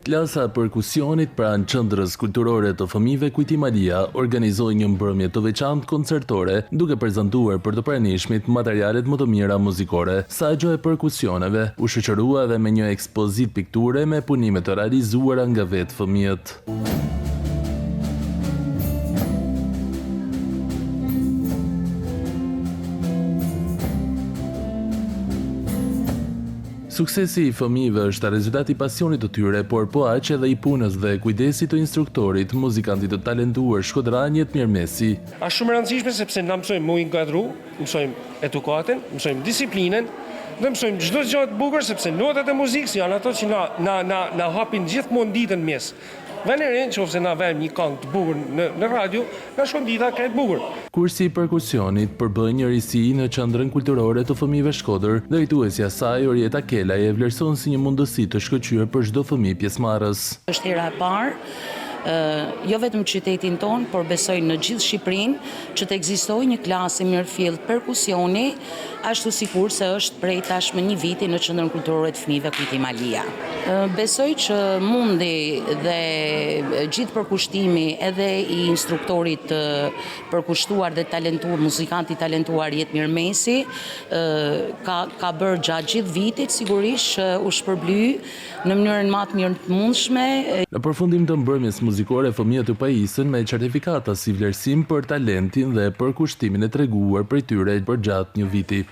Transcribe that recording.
Klasa perkusionit pranë qendrës kulturore të fëmijëve Kujti Malia organizoi një mbrëmje të veçantë koncertore duke prezantuar për të pranishmit materialet më të mira muzikore. Saxho e perkusioneve u shoqërua edhe me një ekspozit pikture me punime të realizuara nga vetë fëmijët. Suksesi i fëmijëve është rezultati i pasionit të tyre, por po aq edhe i punës dhe kujdesit të instruktorit, muzikantit të talentuar shkodran Jetmirmesi. Është shumë e rëndësishme sepse na mësojmë mu inkuadru, mësojmë edukatën, mësojmë disiplinën, dhe mësojmë çdo gjë të bukur sepse notat e muzikës janë ato që na hapin gjithmonë ditën mes. Venërin qofse na vëm një këngë të bukur në radio, na shkon dita këtë bukur. Kursi i perkusionit përbëj një risi në qendrën kulturore të fëmijëve Shkodër, drejtuesja saj Orieta Kelaj e vlerëson si një mundësi të shkëlqyer për çdo fëmijë pjesëmarrës. Është hera e parë, jo vetëm qytetin ton, por besoj në gjithë Shqipërinë që të ekzistojë një klasë mirëfill perkusioni, ashtu sikur se është prej tashmë një viti në qendrën kulturore të fëmijëve Kujti Malia. Besoj që mundi dhe gjithë përkushtimi edhe i instruktorit përkushtuar dhe talentuar, muzikanti talentuar Jetmirmesi, ka bërë gjatë gjithë vitit, sigurisht u shpërbly në mënyrën më të mirë të mundshme. Në përfundim të mbrëmjes muzikore, fëmijët u pajisën me certifikata si vlerësim për talentin dhe për kushtimin e treguar prej tyre për gjatë një viti.